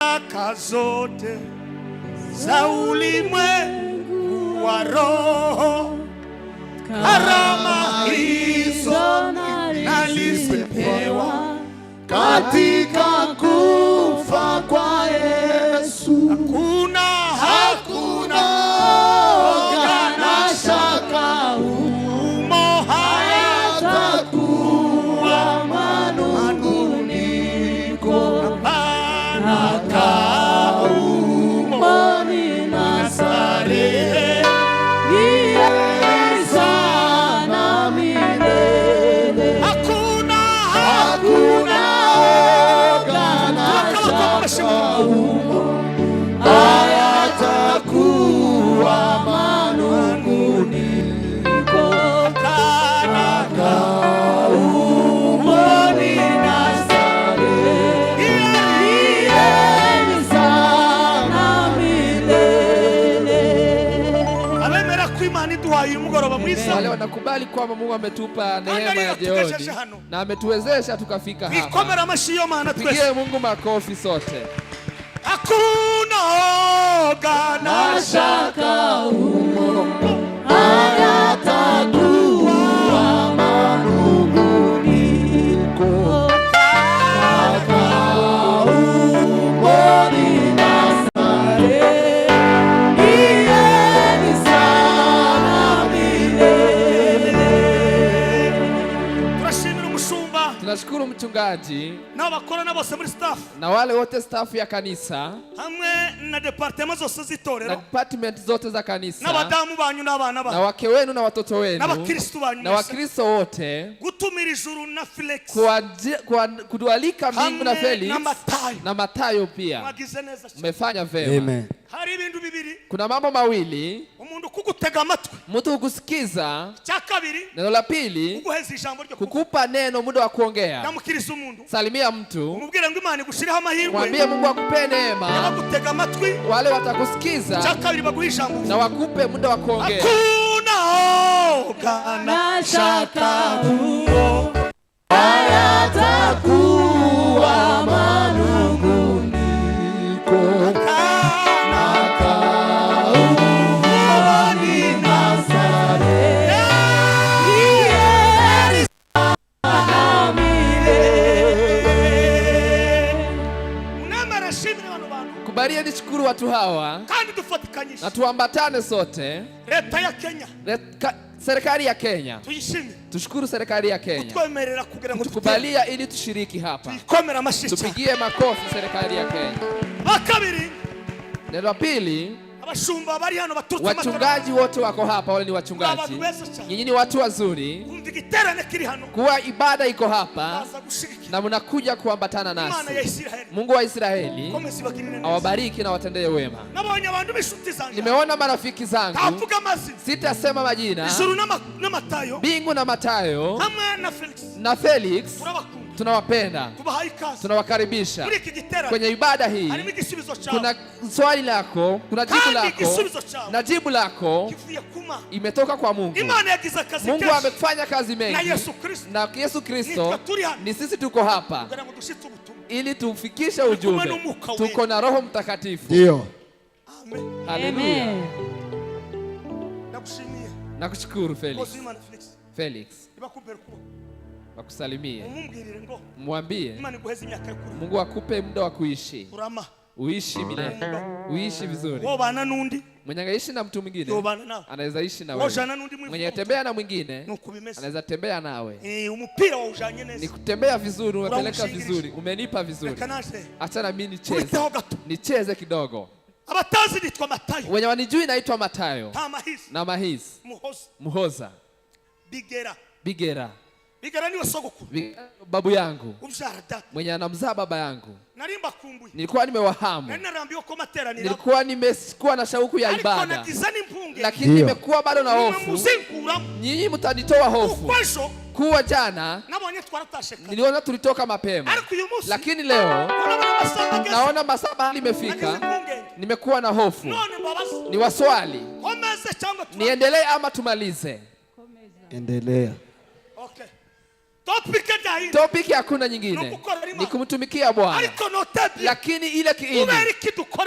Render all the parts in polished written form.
Baraka zote za ulimwengu wa roho, karama hizo nalizipewa katika kufa kwa Yesu. Hakuna shaka humo, hayatakuwa manunguniko. Wale wanakubali kwamba Mungu ametupa neema ya jioni na ametuwezesha tukafika hapa. Tupigie Mungu makofi sote. Hakuna shaka humo, hayatakuwa manunguniko. Tunashukuru mchungaji na bakorana bose muri staff na wale wote staff ya kanisa hamwe na department zose zitorero na department zote za kanisa na badamu banyu n'abana banyu na wake wenu na watoto wenu na bakristo banyu na wakristo wote, gutumira ijuru na Felix kudualika Mungu na Felix na Matayo pia. Umefanya vema. Amen. Hari ibintu bibiri, kuna mambo mawili: umuntu kugutega amatwi, mtu kukusikiza; cha kabiri, neno la pili, kuguheza ijambo ryo kukupa neno muda wa kuongea. Namukiriza umuntu, salimia mtu, umubwire ngo Imana igushiriho amahirwe, mwambie Mungu akupe neema. Bagutega amatwi, wale watakusikiza; cha kabiri, baguha ijambo, na wakupe muda wa kuongea. Hakuna shaka huo, hayatakuwa manunguniko. Kubalia nishukuru watu hawa na tuambatane sote. Leta ya Kenya, serikali ya Kenya, tuyishime. Tushukuru serikali ya Kenya kutukubalia ili tushiriki hapa. Tupigie makofi serikali ya Kenya. Akabiri, neno la pili, abashumba bari hano baturutse, wachungaji wote wako hapa. Wale ni wachungaji, nyinyi ni watu wazuri. Kuwa ibada iko hapa na mnakuja kuambatana nasi. Mungu wa Israeli awabariki na watendee wema. Nimeona marafiki zangu, sitasema majina, Bingu na Matayo na Felix, tunawapenda, tunawakaribisha kwenye ibada hii. Kuna swali lako, kuna jibu lako, na jibu lako imetoka kwa Mungu. Mungu amefanya kazi mengi, na Yesu Kristo ni sisi tuko hapa ili tufikishe ujumbe. Tuko na Roho Mtakatifu. Ndio. Amen. Haleluya. Nakushukuru Felix. Wakusalimie. Mwambie Mungu akupe muda wa kuishi. Uishi milele. Uishi vizuri. Mwenye angeishi na mtu mwingine anaweza ishi na wewe. Mwenye tembea na mwingine anaweza tembea nawe. Ni kutembea vizuri, umepeleka vizuri, umenipa vizuri. Acha na mimi nicheze kidogo. Abatazi nitwa Matayo. Wenye wanijui naitwa Matayo na Mahizi. Muhoza. Bigera. Bigera niwe sogokuru. Babu yangu mwenye anamzaa baba yangu. Nilikuwa nimewahamu, nilikuwa nimekuwa na shauku ya ibada, lakini nimekuwa bado na hofu. Nyinyi mtanitoa hofu. Kuwa jana niliona tulitoka mapema, lakini leo naona masaa limefika, nimekuwa na hofu. Ni waswali, niendelee ama tumalize? Endelea. Okay. Topic hakuna nyingine, ni kumtumikia Bwana. Lakini ile kiini,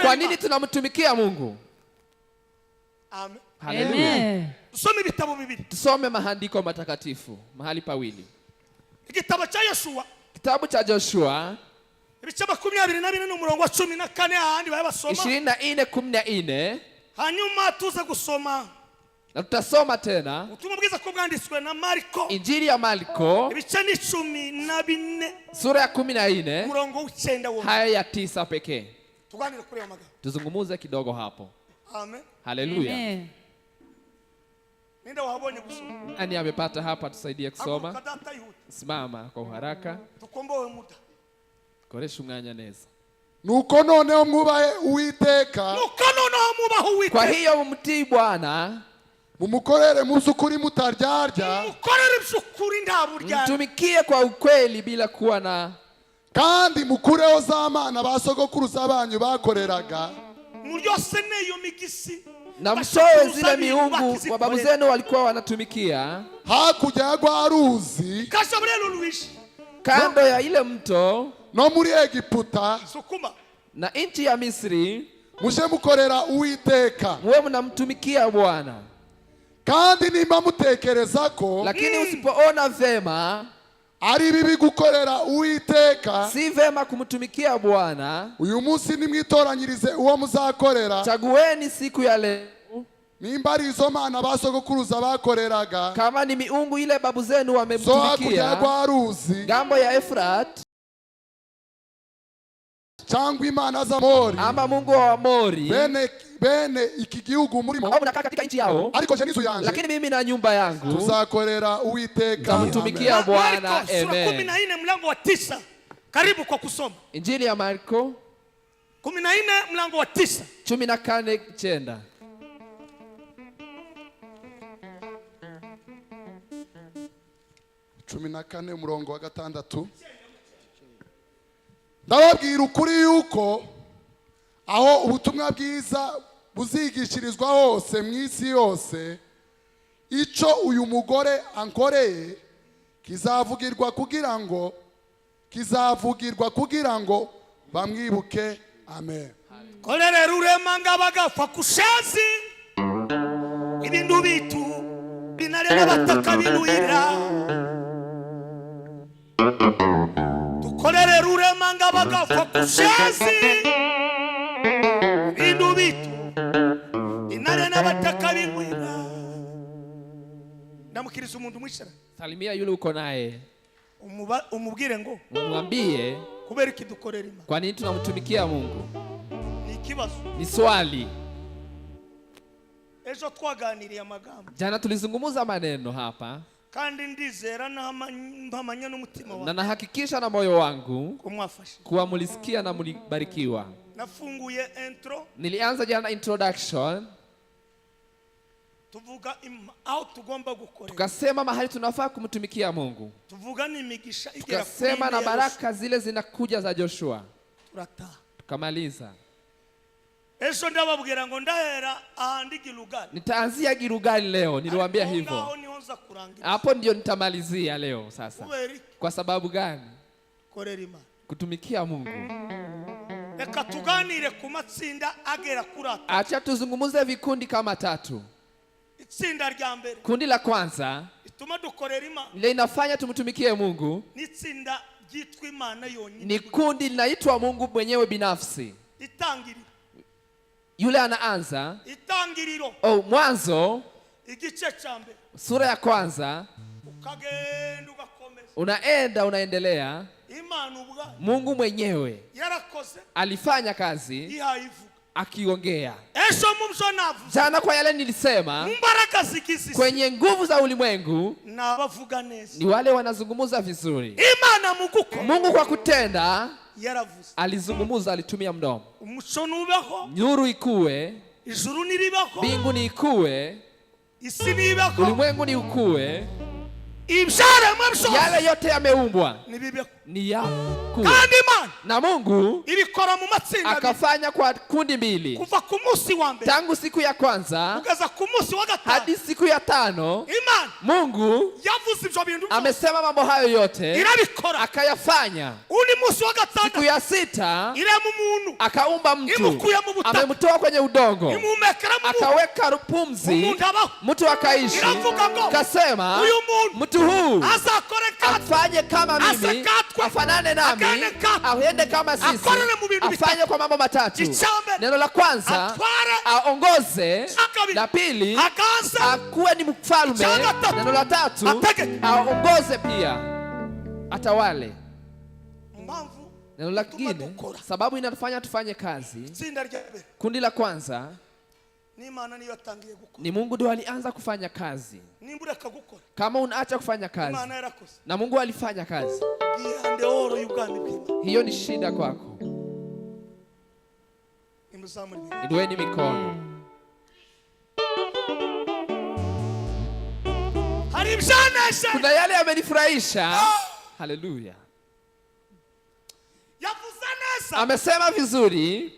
kwa nini tunamtumikia Mungu? Amen. Haleluya. Tusome maandiko matakatifu mahali pawili. Kitabu cha Joshua 24:14. Hanyuma tuza gusoma, na tutasoma tena ubutumwa bwiza ko bwanditswe na Marko, Injili ya Marko ibice 14 sura ya 14 umurongo w'9 haya ya 9 pekee. Tuganire kuri amaga, tuzungumuze kidogo hapo. Amen. Haleluya. Nenda wahabonye gusoma. Nani amepata hapa tusaidie kusoma? Simama kwa haraka. Tukombowe muda. Koresha umwanya neza. Nuko noneho mwubahe Uwiteka. Kwa hiyo mtii Bwana, mumukorere mu by'ukuri mutaryarya, mtumikie kwa ukweli bila kuwa na, kandi mukureho za mana basogokuruza banyu bakoreraga, na msoe zile miungu wa babu zenu walikuwa wanatumikia hakurya ya rwa ruzi, kando ya ile mto, no muri Egiputa na nchi ya Misri. Muje mukorera Uwiteka, muwe mnamtumikia Bwana. Kandi nimba mutekereza ko, lakini usipoona vema ari bibi gukorera Uwiteka, si vema kumtumikia Bwana, uyu munsi nimwitoranyirize uwo muzakorera. Chagueni siku ya leo nimba ari izo mana basogokuruza bakoreraga, kama ni miungu ile babu zenu wamemtumikia ngambo ya Efrat, cyangwa imana z'Amori, ama mungu wa Amori, bene iki gihugu murimo, au mnakaa katika nchi yao, ariko je nizo yanje, lakini mimi na nyumba yangu tuzakorera Uwiteka, tumtumikia Bwana. Amen. Sura 14 mlango wa 9. Karibu kwa kusoma. Injili ya Marko 14 mlango wa 9. 14:9. umurongo wa 6. Ndababwira ukuri yuko aho ubutumwa bwiza buzigishirizwa hose mu isi yose, ico uyu mugore ankoreye kizavugirwa kugira ngo bamwibuke. Amen. Kolere rurema ngabagapfa kushazi ibintu bitu binarena bataka binuira, tukolere rurema ngabagapfa kushazi ibintu bitu binarena bataka binuira. Ndamukiriza umuntu mwishara, salimia yule uko naye, umubwire ngo, umwambie kubera iki dukorera Imana. Kwa nini tunamtumikia Mungu? Ni kibazo, ni swali. Ejo twaganiriye amagambo, jana tulizungumza maneno hapa, kandi ndizera mpamanya n'umutima wangu, na nahakikisha na moyo wangu kumwafasha kuwa mulisikia na mulibarikiwa. Nafunguye intro, nilianza jana introduction, tuvuga au tugomba gukora, tukasema mahali tunafaa kumtumikia Mungu, tuvuga n'imigisha igera, tukasema na baraka zile zinakuja za Joshua, turataha tukamaliza. Ejo ndababwira ngo ndahera ahandi Gilugali, nitaanzia Gilugali leo, niliwaambia hivyo. Hapo ndio nitamalizia leo sasa. Kwa sababu gani? Korera Imana, kutumikia Mungu. Reka tuganire ku matsinda agera kuri 3. Acha tuzungumuze vikundi kama 3. Itsinda rya mbere, kundi la kwanza ituma dukorera Imana, ile inafanya tumtumikie Mungu, ni itsinda ryitwa Imana yonyine, ni kundi linaitwa Mungu mwenyewe binafsi. Itangiriro, yule anaanza itangiriro, mwanzo igice cha mbere, sura ya kwanza, ukagenda ugakomeza, unaendelea. Imana ubwa Mungu mwenyewe yarakoze, alifanya kazi, akiongea. Jana kwa yale nilisema, kwenye nguvu za ulimwengu ni wale wanazungumuza vizuri. Mungu kwa kutenda alizungumuza, alitumia mdomo. Nuru ikuwe, mbingu ni ikuwe, ulimwengu ni ukue, yale yote yameumbwa ni yaku. Kandi Imana na Mungu ibikora mu matsinda akafanya kwa kundi mbili, kuva ku munsi wa mbere tangu siku ya kwanza kugeza ku munsi wa gatanu hadi siku ya tano. Imana Mungu yavuze ibyo bintu amesema mambo hayo yote irabikora akayafanya. Uni munsi wa gatanu siku ya sita irema umuntu akaumba mtu, amemtoa kwenye udongo, akaweka pumzi, mtu akaishi. Kasema mtu huu afanye kama mimi, afanane nami, aende kama sisi, afanye kwa mambo matatu. Neno la kwanza aongoze, la pili akuwe ni mfalme, neno la tatu aongoze pia, atawale. Neno la kingine, sababu inatufanya tufanye kazi. Kundi la kwanza ni Mungu ndiye alianza kufanya kazi. Kama unaacha kufanya kazi na Mungu alifanya kazi, hiyo ni shida kwako. Inueni mikono. Kuna yale yamenifurahisha. Haleluya. Amesema vizuri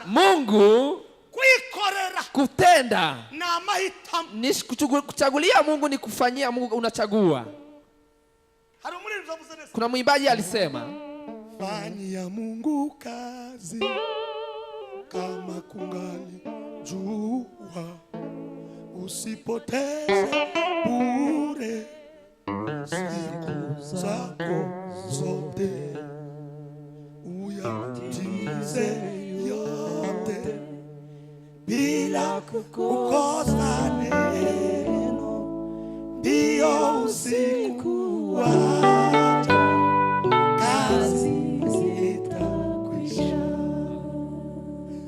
Mungu kutenda ni kuchagulia. Mungu ni kufanyia. Mungu unachagua. Kuna mwimbaji alisema, fanyia Mungu kazi kama kungali jua, usipoteze bure siku zako zote, uyatimize yote bila kukosa neno, ndiyo usiku waja kazi zitakwisha,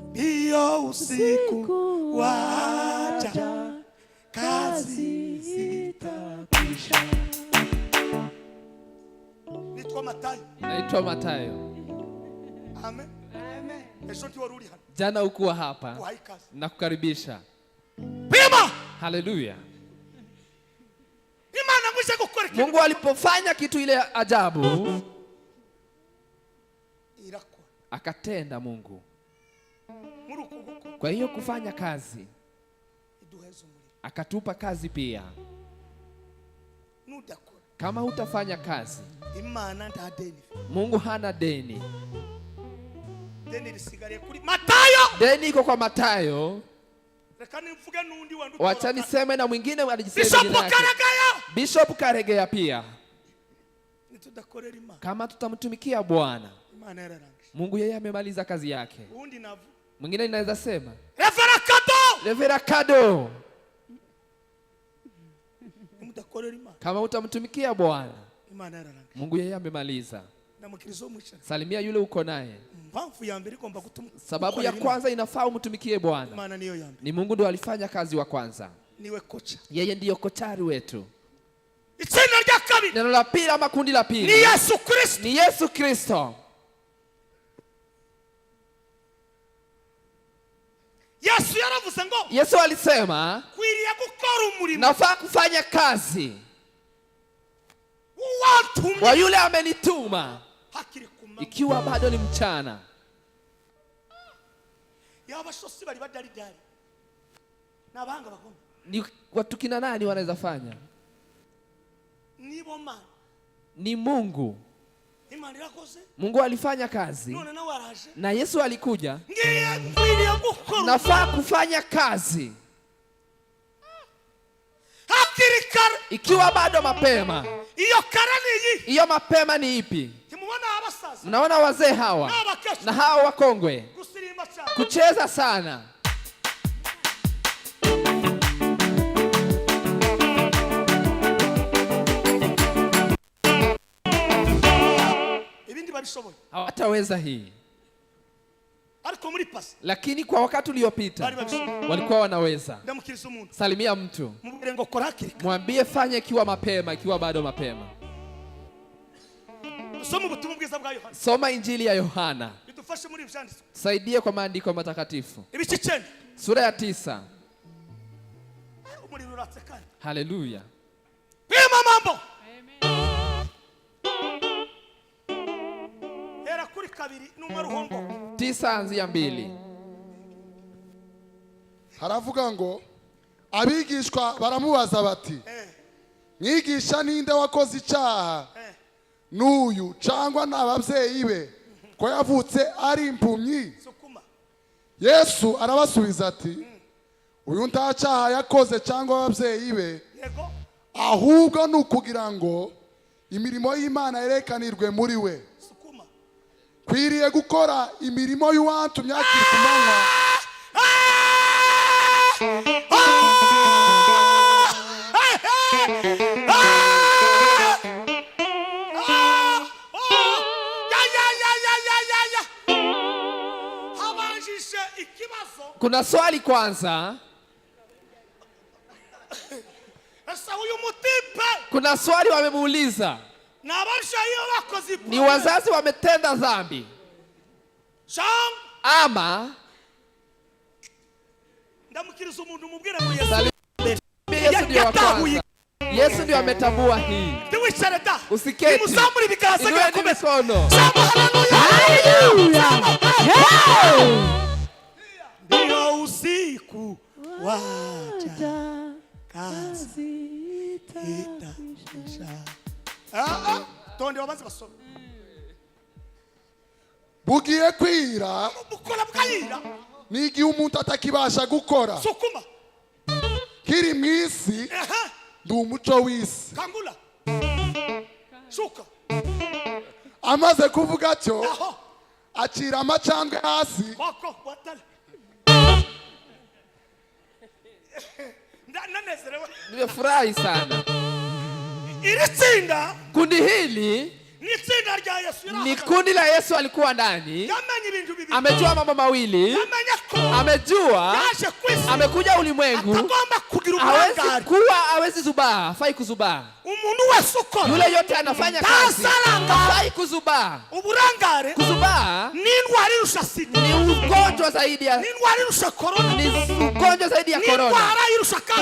ndiyo usiku waja kazi zitakwisha. Naitwa Matayo. Amen. Jana ukuwa hapa na kukaribisha. Haleluya. Mungu alipofanya kitu ile ajabu, akatenda Mungu. Kwa hiyo kufanya kazi, akatupa kazi pia. Kama hutafanya kazi, Mungu hana deni. Deni iko kwa Matayo. Wacha niseme na mwingine alijisema jina yake. Bishop Karegeya pia. Kama tutamtumikia Bwana, Mungu yeye amemaliza kazi yake. Mwingine inaweza sema Revera Kado. Kama utamtumikia Bwana, Mungu yeye amemaliza. Salimia yule uko naye. Sababu ya kwanza inafaa umtumikie Bwana. Ni Mungu ndiye alifanya kazi wa kwanza. Yeye ndiyo kochari wetu. Neno la pili ama kundi la pili ni Yesu Kristo. Yesu alisema nafaa kufanya kazi wa yule amenituma ikiwa bado ni mchana. Ni watu kina nani wanaweza fanya? Ni Mungu. Mungu alifanya kazi na Yesu alikuja. Nafaa kufanya kazi ikiwa bado mapema. Hiyo mapema ni ipi? Mnaona wazee hawa na hawa wakongwe kucheza sana. Hawataweza hii. Lakini kwa wakati uliopita walikuwa wanaweza. Salimia mtu, mwambie fanya ikiwa mapema, ikiwa bado mapema. Soma Injili ya Yohana. Saidie kwa maandiko matakatifu. Sura ya 9. Haleluya. 9:2 haravuga ngo abigishwa baramubaza bati mwigisha ninde wakoze icyaha n'uyu cyangwa n'ababyeyi be ko yavutse ari impumyi? Yesu arabasubiza ati uyu nta cyaha yakoze cyangwa ababyeyi be, ahubwo ni ukugira ngo imirimo y'Imana yerekanirwe muri we. Kwiriye gukora imirimo y'uwantumye akiri ku manywa Kuna swali kwanza. Kuna swali wamemuuliza. Ni wazazi wametenda dhambi ama Yesu ndio ametambua hii. Usiketi. Inueni mikono. Ndio usiku wacha kazi itakwisha. Tonde wabanze basoma. Bugiye kwira bukora bukayira n'igihe umuntu atakibasha gukora sukuma kiri mwisi ndi umuco w'isi. Kangula shuka amaze kuvuga cyo acira amacandwe hasi. Bako watale nanezerewe, nimefurahi sana. Ili tsinda kundi hili ni kundi la Yesu alikuwa ndani. Amejua mambo mawili. Amejua amekuja ulimwengu. Hawezi zubaa, fai kuzubaa. Yule yote anafanya kazi, fai kuzubaa. Kuzubaa ni ugonjwa zaidi ya korona. Ni ugonjwa zaidi ya korona.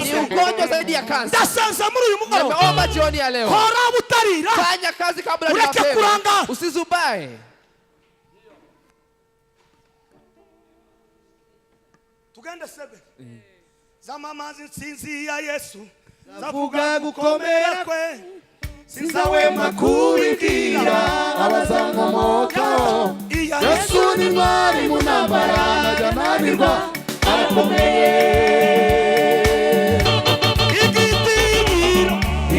Ni ugonjwa zaidi ya kansa. Nimeomba jioni ya leo, fanya kazi kabla ya mapema. Usizubae. Tugenda sebe. Zamamazi nsinzi ya Yesu zavuga gukomera kwe, sinzawe makubibwira abazankomokaho. Yesu ni mwari mu ntambara ntajananirwa, arakomeye.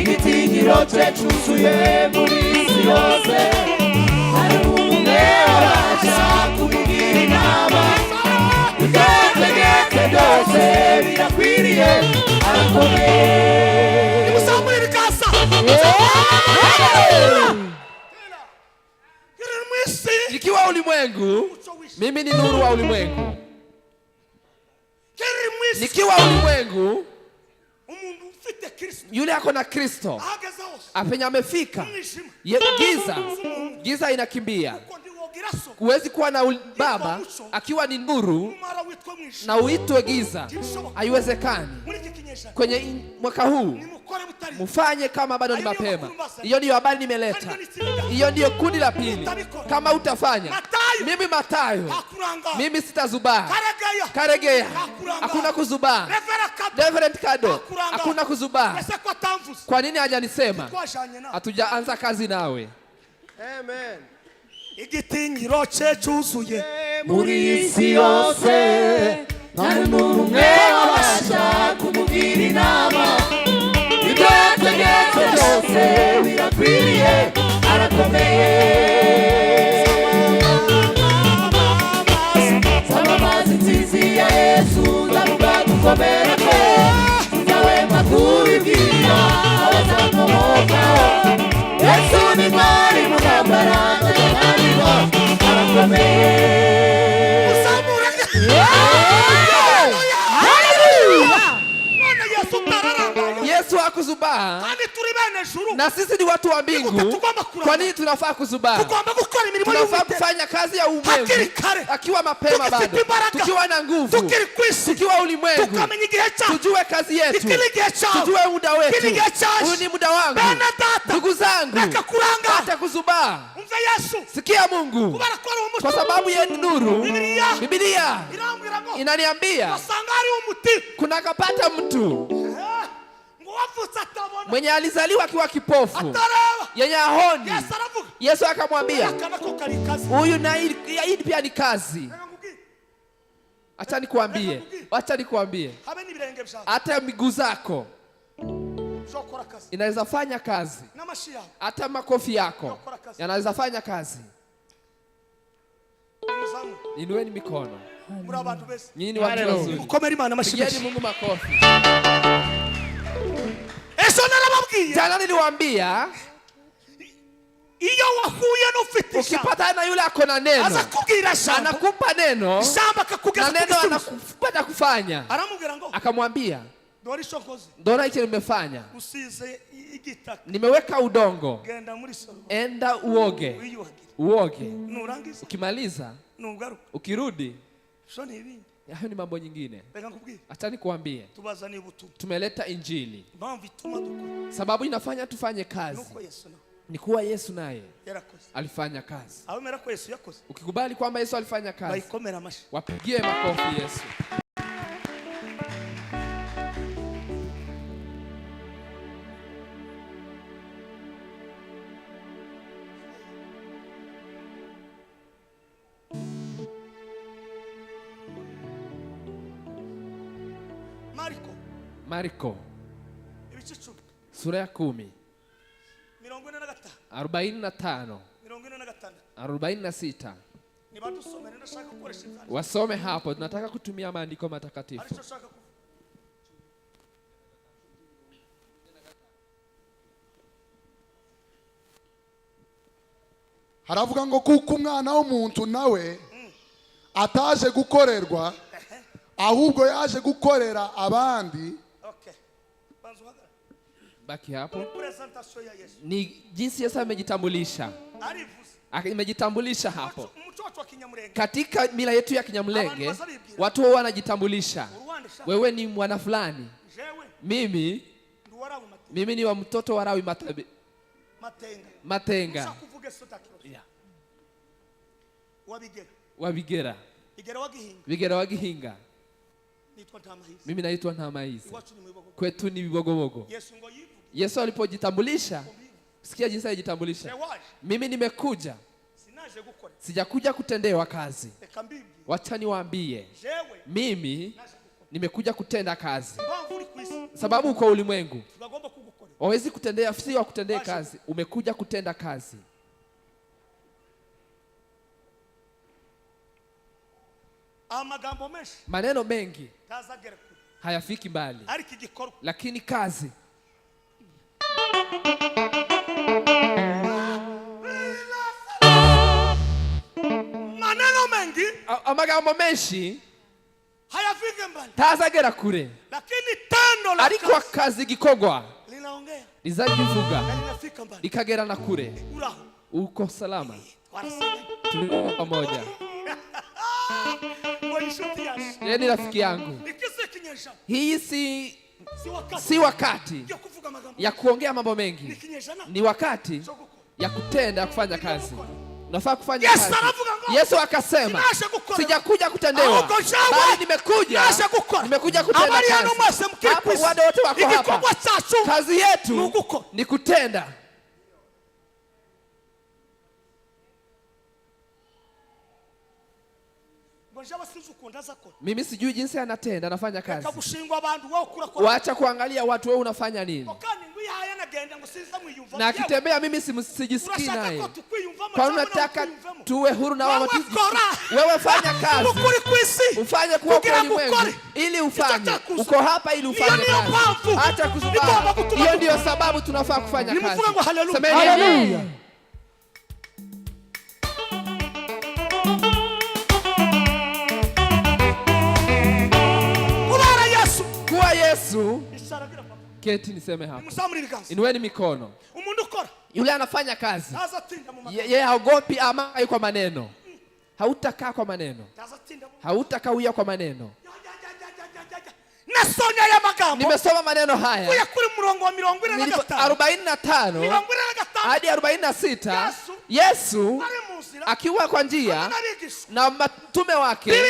Igitinyiro cye cyuzuye muri isi yose, hari umwe abasha kumubwira inama. Ibyategetse byose birakwiriye, arakomeye. Nimusambure bikasa. Nikiwa ulimwengu, mimi ni nuru wa ulimwengu. Nikiwa ulimwengu, yule ako na Kristo apenya amefika, giza inakimbia. Huwezi kuwa na baba akiwa ni nuru na uitwe giza, haiwezekani. Kwenye mwaka huu mufanye kama bado ni mapema. Hiyo ndio habari nimeleta. Hiyo ndio kundi la pili. Kama utafanya, mimi Matayo, mimi sitazubaa. Karegea, hakuna kuzubaa. Reverend Kado, hakuna kuzubaa. Kwa nini hajanisema? Hatujaanza kazi nawe. Amen. Igitinyiro cye cyuzuye muri isi yose, nta n'umwe abasha kumubwira inama. Ibyo yategetse byose birakwiriye, arakomeye. Zamamazi nsinzi ya Yesu zavuga gukomera kwe, sinzawe makubibwira abazankomokaho. Yesu ni mwari mu ntambara ntajananirwa, arakomeye. Yesu hakuzubaa, na sisi ni watu wa mbingu. Kwa nini tunafaa kuzubaa? Tunafaa kufanya kazi ya ulimwengu akiwa mapema bado, tukiwa na nguvu, tukiwa ulimwengu, tujue kazi yetu, tujue muda wetu. Huyu ni muda wangu. Ndugu zangu, hata kuzubaa. Sikia Mungu, kwa sababu yeye ni nuru. Biblia inaniambia kuna kapata mtu mwenye alizaliwa akiwa kipofu, yenye ahoni. Yesu akamwambia huyu na hii pia ni kazi. Acha nikwambie, hata miguu zako inaweza fanya kazi, hata makofi yako yanaweza fanya kazi. Inueni mikono. Nyinyi ni watu wazuri. Pigieni Mungu makofi. Jana niliwaambia, ukipata na yule ako na neno, anakupa neno, na neno anakupata kufanya. Akamwambia, ndona hiki nimefanya, nimeweka udongo, enda uoge. Ukimaliza ukirudi, hayo ni mambo nyingine. Acha nikuambie, tumeleta Injili. Sababu inafanya tufanye kazi ni kuwa Yesu naye alifanya kazi. Ukikubali kwamba Yesu alifanya kazi, wapigie makofi Yesu. Marko sura ya 10 45 46. Wasome hapo, tunataka kutumia maandiko matakatifu. Haravuga ngo kuko umwana w'umuntu nawe ataje gukorerwa, ahubwo yaje gukorera abandi. Baki hapo. Ni jinsi Yesu amejitambulisha. Amejitambulisha hapo. Katika mila yetu ya Kinyamulenge, watu wao wanajitambulisha. Wewe ni mwana fulani. Mimi ni wa mtoto wa Lawi Matenga. Wabigera wa Gihinga. Mimi naitwa Ntamahizi. Kwetu ni Bibogobogo. Yesu alipojitambulisha, sikia jinsi alijitambulisha. Mimi nimekuja, sijakuja kutendewa kazi. Wacha niwaambie, mimi nimekuja kutenda kazi. Sababu uko ulimwengu, wawezi kutendea, si wa kutendea kazi. Umekuja kutenda kazi. Maneno mengi hayafiki mbali, lakini kazi. Maneno mengi, amagambo menshi hayafiki mbali, tazagera kure, lakini tendo la ariko kazi gikogwa linaongea, lizajivuga likagera na kure. Uko salama, tulikuwa pamoja. Yeye ni rafiki yangu. Hii si wakati ya kuongea mambo mengi, ni wakati ya kutenda, kufanya kazi. Unafaa kufanya kazi. Yesu akasema, sijakuja kutendewa, bali nimekuja kutenda kazi. Hapo wale wote wako hapa, kazi yetu ni kutenda. Mimi sijui jinsi anatenda, anafanya kazi. Wacha kuangalia watu, wewe unafanya nini. Na akitembea mimi sijisikii naye. Kwa nini unataka tuwe huru na wao? Wewe fanya kazi, ufanye kuwa ulimwengu ili ufanye. Uko hapa ili ufanye kazi. Acha kuzubaa. Hiyo ndio sababu tunafaa kufanya kazi. Semeni haleluya. Yesu Keti niseme hapa. Musamuri biganza. Inueni mikono. Umuntu ukora. Yule anafanya kazi. Tazatinda mu magambo. Yeye haogopi ama kwa maneno. Hautakaa kwa maneno. Tazatinda mu. Hautakawia kwa maneno. Nasonya ya magambo. Nimesoma maneno haya. Kuya kuri murongo wa 45 hadi 46. Yesu akiwa kwa njia na mtume wake,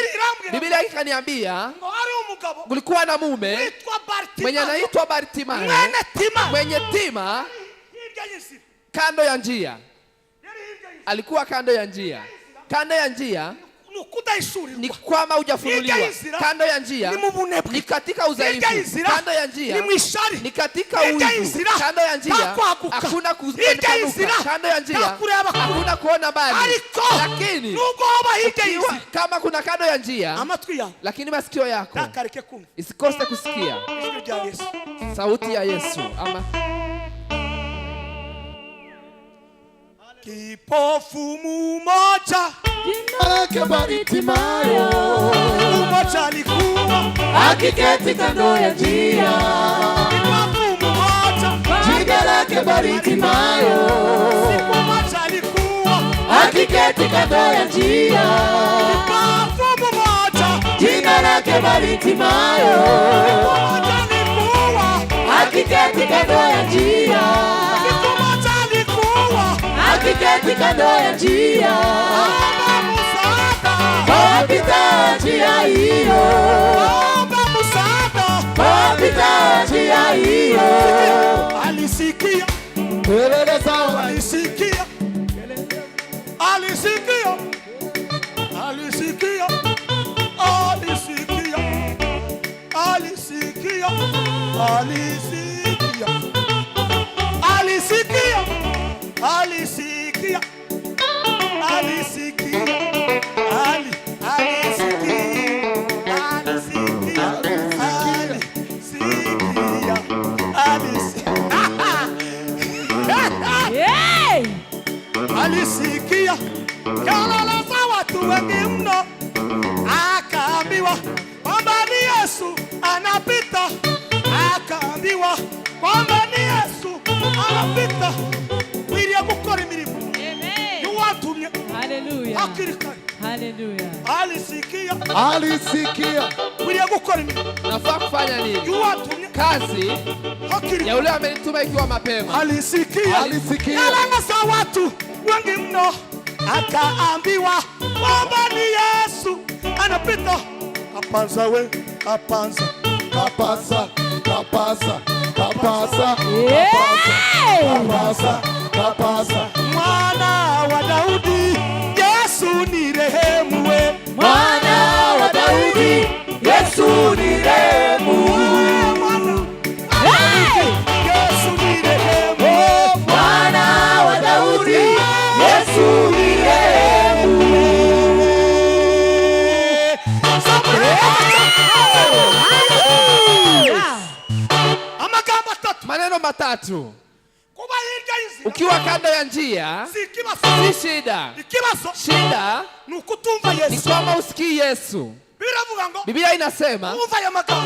Biblia ikaniambia kulikuwa na mume mwenye anaitwa Bartimayo, mwenye tima kando ya njia. Alikuwa kando ya njia. Kando ya njia ni kwamba hujafunuliwa. Kando ya njia ni katika udhaifu. Kando ya njia ni katika uivu. Kando ya njia hakuna kupanuka. Kando ya njia hakuna kuona mbali. Lakini kama kuna kando ya njia, lakini masikio yako isikose kusikia sauti ya Yesu. Ama kipofu mmoja jina lake Bartimayo, mmoja alikuwa akiketi kando ya njia. Kipofu mmoja jina lake Bartimayo, mmoja alikuwa akiketi kando ya njia. Kipofu mmoja jina lake Bartimayo, mmoja alikuwa akiketi kando ya njia. Akiketi kando ya njia, wapita njia hiyo, wapita njia hiyo. Alisikia kelele zao, alisikia, alisikia, alisikia, alisikia, alisikia, alisikia, alisikia, alisikia, alisikia kelele za watu wengi mno, akaambiwa kwamba ni Yesu anapita, akaambiwa kwamba ni Yesu anapita. Alisikia, alisikia nafaa kufanya nini? Kazi ya yule amenituma ikiwa mapema. Alisikia kelele za watu wengi mno, akaambiwa kwamba ni Yesu anapita. Kapanza we, kapanza, kapasa, kapasa, kapasa, kapasa, kapasa. Mwana wa Daudi, Yesu ni rehemu we. Mwana wa Daudi, Yesu ni rehemu. Yesu ni rehemu. Mwana wa Daudi, Yesu ni rehemu. Maneno matatu. Ukiwa kando ya njia si shida. Shida ni kwamba usikii Yesu. Biblia inasema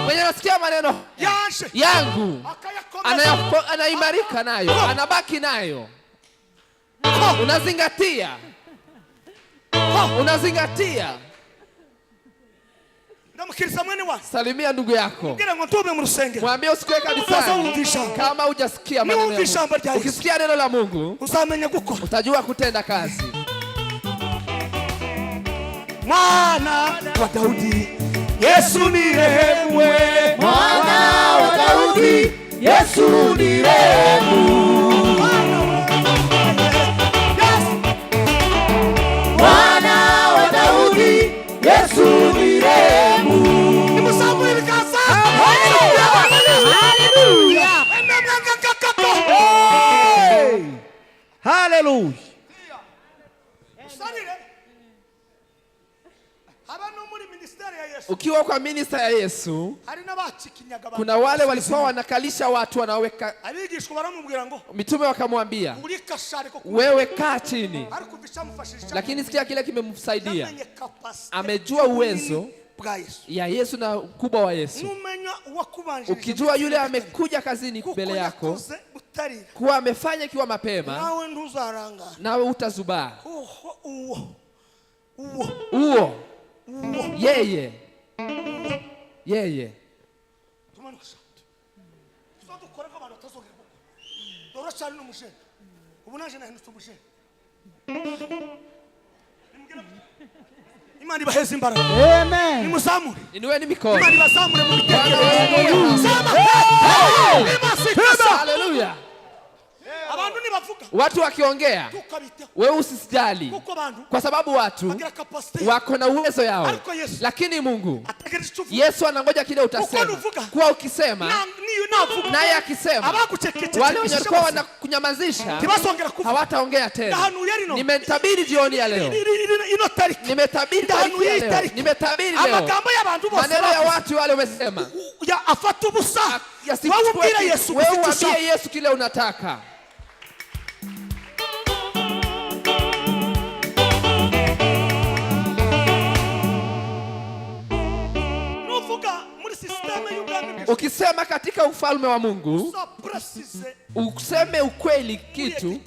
mwenye anasikia maneno yangu anaimarika nayo, anabaki nayo. Unazingatia, unazingatia. Salimia ndugu yako, mwambie usikuwe kanisani kama hujasikia maneno ya Mungu. Ukisikia neno la Mungu utajua kutenda kazi. Mwana wa Daudi, Yesu ni rehemu. Mwana wa Daudi, Yesu ni rehemu. Mwana wa Daudi, Yesu ni rehemu. Hallelujah. Ukiwa kwa ministry ya Yesu, kuna wale walikuwa wanakalisha watu, wanaweka. Mitume wakamwambia, wewe kaa chini. Lakini sikia kile kimemsaidia. Amejua uwezo ya Yesu na ukubwa wa Yesu, ukijua yule amekuja kazini mbele yako kuwa amefanya kiwa mapema, nawe utazubaa. Uo yeye Imani ibaheze imbaraga. Amen. Nimuzamure. Inueni mikono. Imani ibazamure mu bitekerezo. Haleluya. Abantu nibavuga. Watu wakiongea, wewe usisijali, kwa sababu watu wako na uwezo yao, lakini Mungu, Yesu anangoja kile utasema. Kwa ukisema, naye akisema, wale wenye walikuwa wanakunyamazisha hawataongea tena. Nimetabiri jioni ya leo, nimetabiri tariki ya leo, nimetabiri leo maneno ya watu wale wamesema afata ubusa. Wewe uambie Yesu kile unataka. Ukisema katika ufalme wa Mungu, useme ukweli kitu,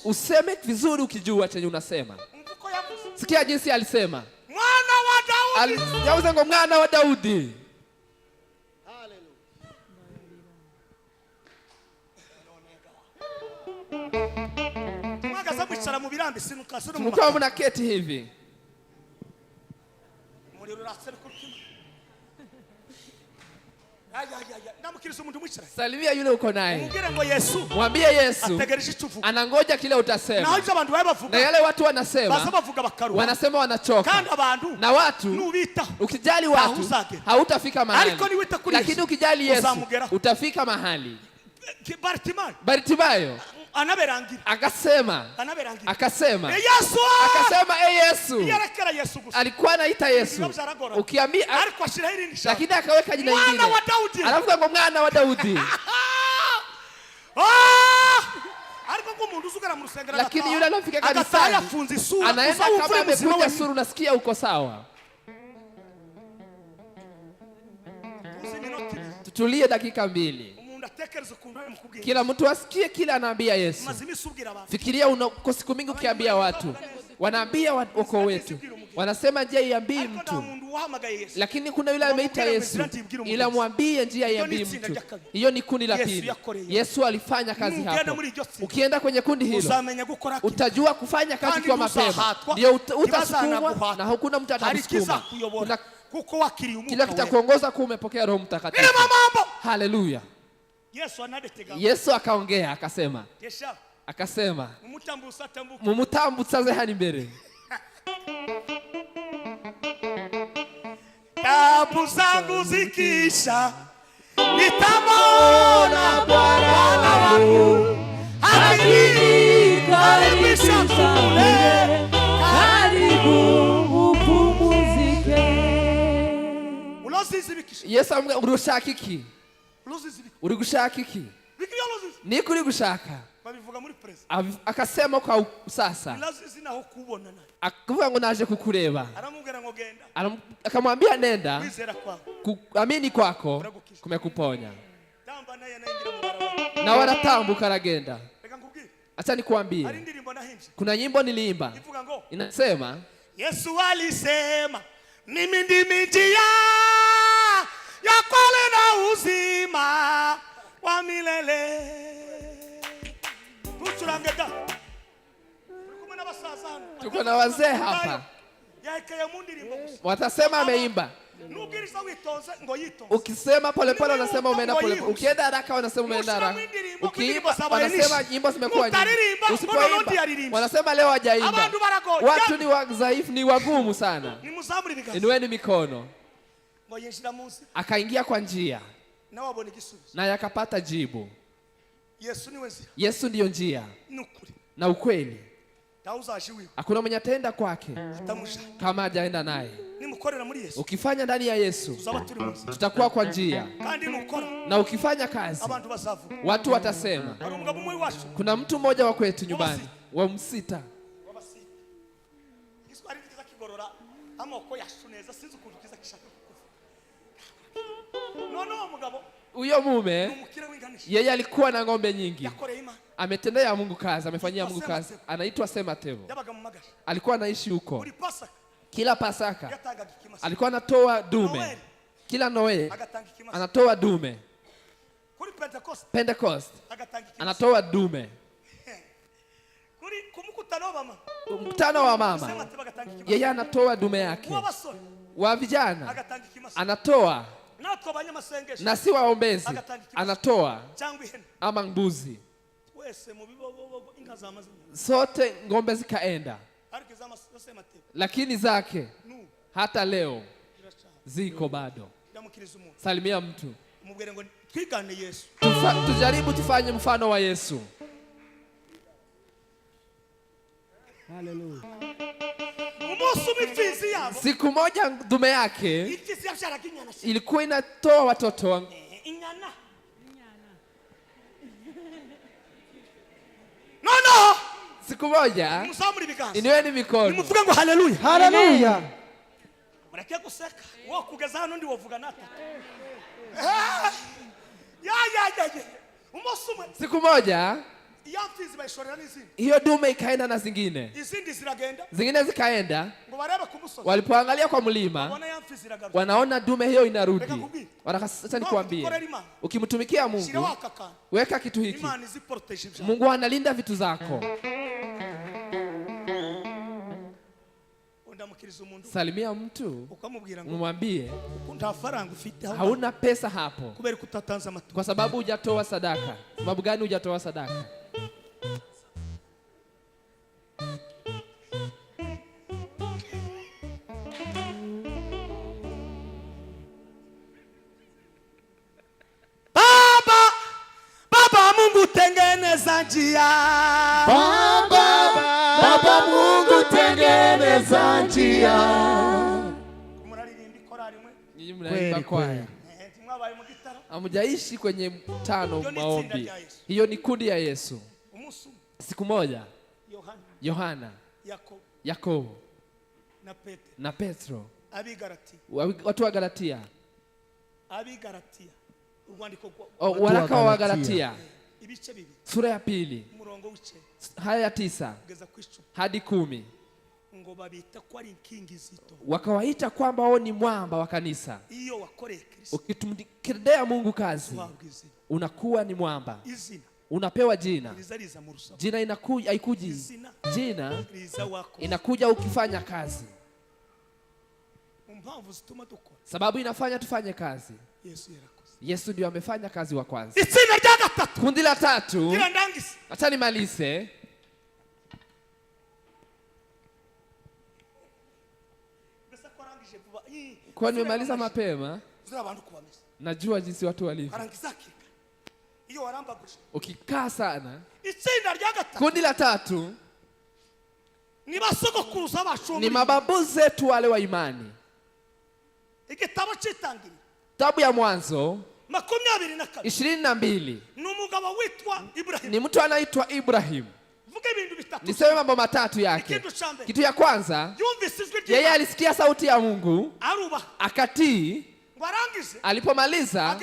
useme vizuri ukijua chenye unasema. Sikia jinsi alisema, mwana wa Daudi. Mkao mnaketi hivi, salimia yule uko naye, mwambie Yesu anangoja kile utasema. Na yale watu wanasema wanachoka, na watu ukijali watu hautafika mahali, lakini ukijali Yesu utafika mahali. Bartimayo akasema Yesu, alikuwa anaita Yesu ukiambia, lakini akaweka jina lingine, anavuga ngo mwana wa Daudi. Lakini yule anafika kanisani anaenda kama amekunja sura, unasikia uko sawa. Tutulie dakika 2. Kila mtu asikie kila anaambia Yesu. Fikiria uko siku mingi ukiambia watu, wanaambia wako wetu, wanasema njia iambii mtu, lakini kuna yule ameita Yesu, ila mwambie njia iambii mtu. Hiyo ni kundi la pili. Yesu alifanya kazi hapo. Ukienda kwenye kundi hilo, utajua kufanya kazi kwa mapema, ndio utasukumwa na hakuna mtu atakusukuma. Kila kitakuongoza kuwa umepokea Roho Mtakatifu. Haleluya. Yesu akaongea akasema mumutambutsa ze hani mbere. Tabu zangu zikisha nitamwona Bwana wangu, akinikaribisha kule, karibu upumzike. Yesu urashaka iki? Uri gushaka iki? Niko uri gushaka. Akasema kwa sasa, akavuga ngo naje kukureba. Akamwambia nenda, amini kwako kumekuponya. Na wanatambuka aragenda. Acha nikuambie, kuna nyimbo niliimba inasema, Yesu alisema mimi ndimi njia ya kweli na uzima wa milele. Tuko na wazee hapa, watasema ameimba. Ukisema polepole wanasema umeenda polepole, ukienda haraka wanasema umeenda haraka, ukiimba wanasema nyimbo zimekuwa nyingi, usipoimba wanasema leo hajaimba. Watu ni wadhaifu, ni wagumu sana. Inueni mikono. Akaingia kwa njia na yakapata jibu. Yesu ndiyo njia na ukweli. Hakuna mwenye ataenda kwake kama hajaenda naye. Ukifanya ndani ya Yesu tutakuwa kwa njia, na ukifanya kazi watu watasema. Kuna mtu mmoja wa kwetu nyumbani wa Msita, amoko yashuneza sinzi ukuntu kiza kishaka kukuva. No mugabo huyo mume yeye alikuwa na ng'ombe nyingi, ametendea Mungu kazi, amefanyia Mungu kazi. Anaitwa Sematevo, alikuwa anaishi huko. Kila Pasaka alikuwa anatoa dume, kila Noe anatoa dume, Pentecost anatoa dume, mkutano wa mama yeye anatoa dume yake, wa vijana anatoa, na si waombezi anatoa, ama mbuzi. Sote ng'ombe zikaenda, lakini zake hata leo ziko bado. Salimia mtu, tujaribu tufanye mfano wa Yesu. Hallelujah. Siku moja dume yake ilikuwa inatoa watoto. No. Siku moja iniweni mikono. Nimuvuge ngo haleluya. Haleluya. Mureke guseka. Wo kugeza hano ndi wovuga nata. Siku moja hiyo dume ikaenda na zingine zikaenda. Walipoangalia kwa mlima wanaona dume hiyo inarudi. Wanakasema nikwambie, ukimtumikia Mungu weka kitu hiki, Mungu analinda vitu zako. Salimia mtu umwambie hauna pesa hapo kwa sababu hujatoa sadaka. Sababu gani hujatoa sadaka? Baba Mungu tengeneza njia. Baba Mungu tengeneza njia. Nyinyi mnaimba kwaya. Hamjaishi kwenye mtano maombi. Hiyo ni kundi ya Yesu. Siku moja Yohana, Yakobo na Petro, watu wa Galatia, waraka wa Galatia sura ya 2 haya ya 9 hadi 10, wakawaita kwamba wao ni mwamba wa kanisa. Ukitumkirdia Mungu kazi unakuwa ni mwamba, unapewa jina. Jina inakuja, haikuji. Jina inakuja ukifanya kazi. Sababu inafanya tufanye kazi. Yesu ndio amefanya kazi wa kwanza. Kundi la 3, acha nimalize. Kwa nimemaliza mapema. Najua jinsi watu walivyo. Ukikaa sana. Kundi la 3 ni mababu zetu wale wa imani. Kitabu ya Mwanzo 22 ni mtu anaitwa Ibrahim. Niseme mambo matatu yake. Kitu ya kwanza, yeye alisikia sauti ya Mungu akatii. Alipomaliza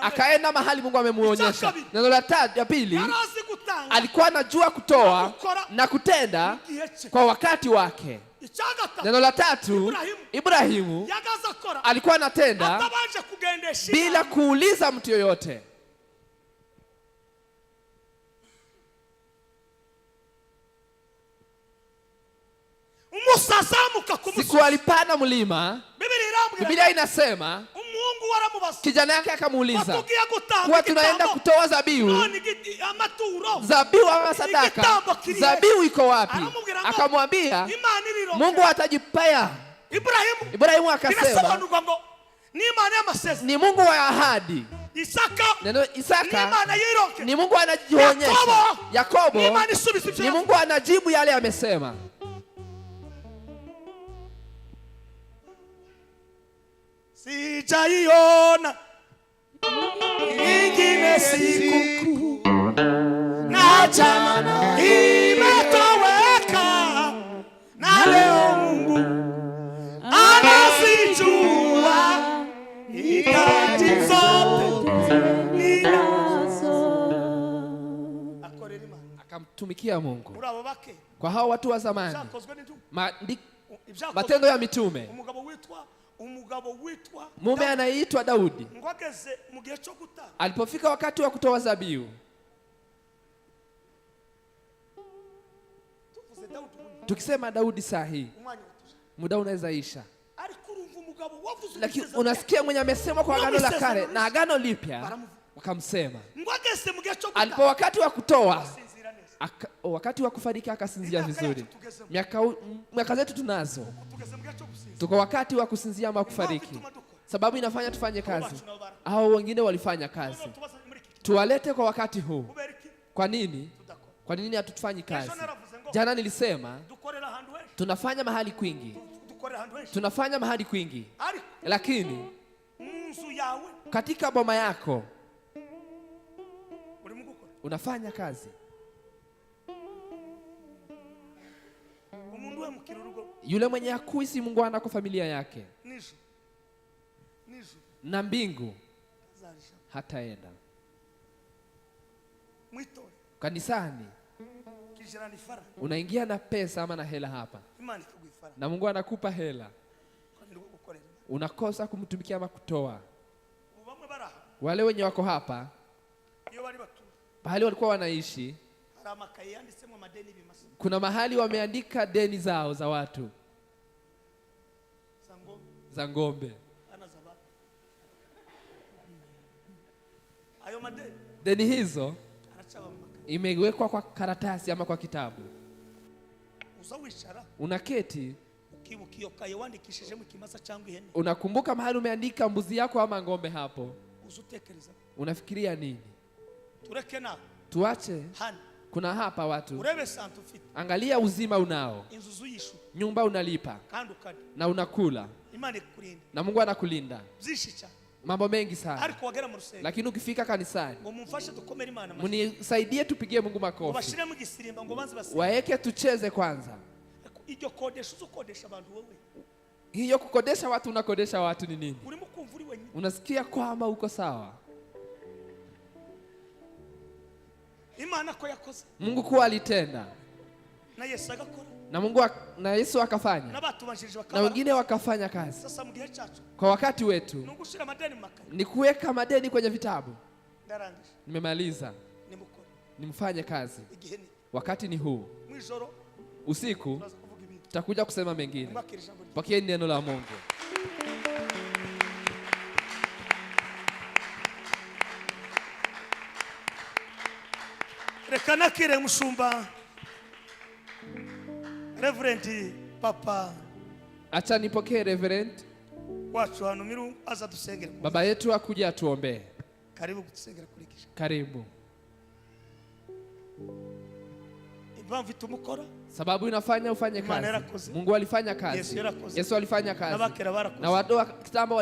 akaenda mahali Mungu amemuonyesha. Neno la pili, alikuwa anajua kutoa na kutenda kwa wakati wake. Neno la 3, Ibrahimu alikuwa anatenda bila kuuliza mtu yoyote. Siku alipanda mlima, Biblia inasema kijana yake akamuuliza, kwa tunaenda kutoa zabihu ama sadaka, zabihu iko wapi? Akamwambia Mungu atajipea. Ibrahimu akasema ni Mungu wa ahadi. Neno Isaka ni Mungu anajionyesha. Yakobo ni Mungu anajibu yale amesema. Sijaiona ingine siku na jana imetoweka, na leo Mungu kumtumikia Mungu. Kwa hao watu wa zamani, Matendo ya Mitume, mume anaitwa Daudi alipofika wakati wa kutoa zabihu, tukisema Daudi sahi, muda unaweza isha, lakini unasikia mwenye amesema kwa Agano la Kale na Agano Lipya wakamsema. Alipo wakati wa kutoa, wakati wa kufariki akasinzia vizuri. Miaka zetu tunazo, tuko wakati wa kusinzia ama kufariki, sababu inafanya tufanye kazi. Hao wengine walifanya kazi, tuwalete kwa wakati huu. Kwa nini? Kwa nini hatufanyi kazi? Jana nilisema tunafanya mahali kwingi, tunafanya mahali kwingi, lakini katika boma yako unafanya kazi. Yule mwenye hakuisi Mungu ana kwa familia yake na mbingu hataenda. Kanisani unaingia na pesa ama na hela hapa, na Mungu anakupa hela, unakosa kumtumikia ama kutoa. Wale wenye wako hapa pahali walikuwa wanaishi, kuna mahali wameandika deni zao za watu za ngombe. Deni hizo imewekwa kwa karatasi ama kwa kitabu. Unaketi, unakumbuka mahali umeandika mbuzi yako ama ngombe hapo, unafikiria nini? Tuache kuna hapa watu, angalia uzima unao, nyumba unalipa na unakula, na Mungu anakulinda mambo mengi sana. Lakini ukifika kanisani, munisaidie tupigie Mungu makofi, waeke tucheze kwanza. Hiyo kukodesha watu, unakodesha watu ni nini? Unasikia kwamba uko sawa? Mungu kuwa alitenda na Yesu akafanya na wengine wakafanya kazi. Kwa wakati wetu ni kuweka madeni kwenye vitabu. Nimemaliza, nimfanye kazi. Wakati ni huu. Usiku tutakuja kusema mengine. Pokea neno la Mungu. Rekana kire mushumba Reverend Papa, acha nipokee Reverend wacu hano miru aza dusengere. Baba yetu akuja atuombe. Karibu kutusengera kurikisha. Karibu. Impamvu itumukora, sababu inafanya ufanye kazi. Mungu alifanya kazi, Yesu alifanya kazi, na watu wa kitambo